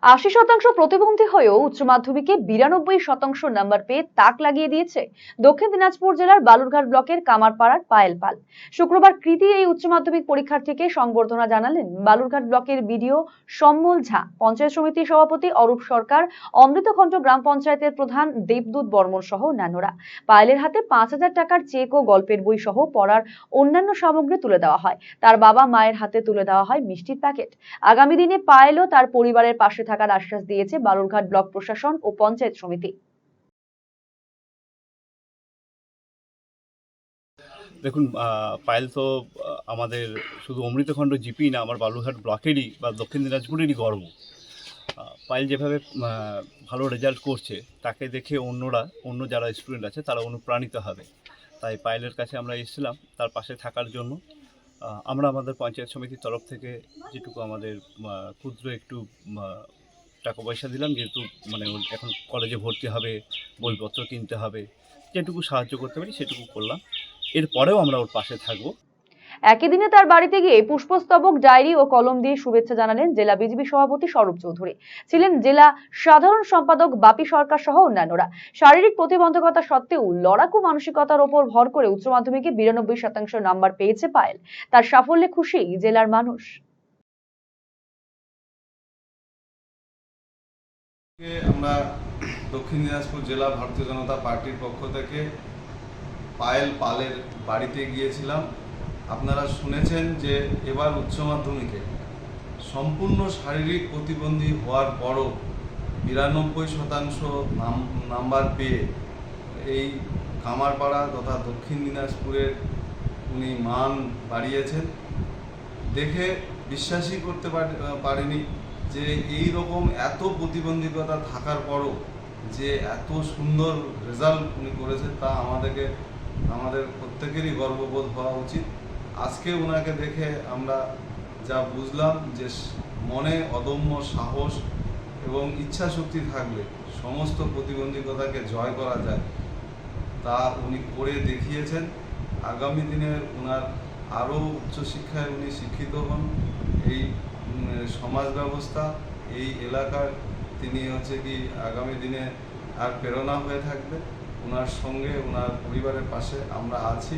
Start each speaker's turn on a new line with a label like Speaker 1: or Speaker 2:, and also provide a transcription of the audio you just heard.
Speaker 1: 80% প্রতিবন্ধী হয়েও উচ্চ মাধ্যমিকে 92% নাম্বার পেয়ে তাক লাগিয়ে দিয়েছে দক্ষিণ দিনাজপুর জেলার বালুরঘাট ব্লকের কামারপাড়ার পায়েল পাল। শুক্রবার কৃতি এই উচ্চ মাধ্যমিক পরীক্ষার্থীকে সংবর্ধনা জানালেন বালুরঘাট ব্লকের বিডিও সম্মল ঝা, পঞ্চায়েত সমিতির সভাপতি অরূপ সরকার, অমৃতখণ্ড গ্রাম পঞ্চায়েতের প্রধান দেবদূত বর্মন সহ অন্যান্যরা। পায়েলের হাতে 5000 টাকার চেক ও গল্পের বই সহ পড়ার অন্যান্য সামগ্রী তুলে দেওয়া হয়। তার বাবা মায়ের হাতে তুলে দেওয়া হয় মিষ্টির প্যাকেট। আগামী দিনে পায়েল ও তার পরিবারের পাশে থাকার আশ্বাস দিয়েছে বালুরঘাট ব্লক প্রশাসন ও পঞ্চায়েত সমিতি।
Speaker 2: দেখুন, পায়েল তো আমাদের শুধু অমৃতখণ্ড জিপি না, আমার বালুরঘাট ব্লকেরই বা দক্ষিণ দিনাজপুরেরই গর্ব। পায়েল যেভাবে ভালো রেজাল্ট করছে তাকে দেখে অন্য যারা স্টুডেন্ট আছে তারা অনুপ্রাণিত হবে। তাই পায়েলের কাছে আমরা এসেছিলাম তার পাশে থাকার জন্য। আমরা আমাদের পঞ্চায়েত সমিতির তরফ থেকে যেটুকু আমাদের ক্ষুদ্র একটু টাকা পয়সা দিলাম, যেহেতু ওর এখন কলেজে ভর্তি হবে, বইপত্র কিনতে হবে, যেটুকু সাহায্য করতে পারি সেটুকু করলাম। এরপরেও আমরা ওর পাশে থাকবো।
Speaker 1: একই দিনে তার বাড়িতে গিয়ে পুষ্পস্তবক, ডায়েরি ও কলম দিয়ে শুভেচ্ছা জানালেন জেলা বিজেপি সভাপতি স্বরূপ চৌধুরী, ছিলেন জেলা সাধারণ সম্পাদক বাপি সরকার সহ অন্যান্যরা। শারীরিক প্রতিবন্ধকতা সত্ত্বেও লড়াকু মানসিকতার ওপর ভর করে উচ্চ মাধ্যমিকে 92% নাম্বার পেয়েছে পায়েল। তার সাফল্যে খুশি জেলার মানুষ।
Speaker 3: আমরা দক্ষিণ দিনাজপুর জেলা ভারতীয় জনতা পার্টির পক্ষ থেকে পায়েল পালের বাড়িতে গিয়েছিলাম। আপনারা শুনেছেন যে এবার উচ্চ মাধ্যমিকে সম্পূর্ণ শারীরিক প্রতিবন্ধী হওয়ার পরও 92% নাম্বার পেয়ে এই কামারপাড়া তথা দক্ষিণ দিনাজপুরের উনি মান বাড়িয়েছেন। দেখে বিশ্বাসই করতে পারিনি যে এই রকম এত প্রতিবন্ধকতা থাকার পরও যে এত সুন্দর রেজাল্ট উনি করেছেন তা আমাদের প্রত্যেকেরই গর্ববোধ হওয়া উচিত। আজকে ওনাকে দেখে আমরা যা বুঝলাম যে মনে অদম্য সাহস এবং ইচ্ছা শক্তি থাকলে সমস্ত প্রতিবন্ধকতাকে জয় করা যায়, তা উনি করে দেখিয়েছেন। আগামী দিনে ওনার আরও উচ্চশিক্ষায় উনি শিক্ষিত হন। এই সমাজ ব্যবস্থা, এই এলাকার তিনি আগামী দিনে আর প্রেরণা হয়ে থাকবে। ওনার সঙ্গে ওনার পরিবারের পাশে আমরা আছি।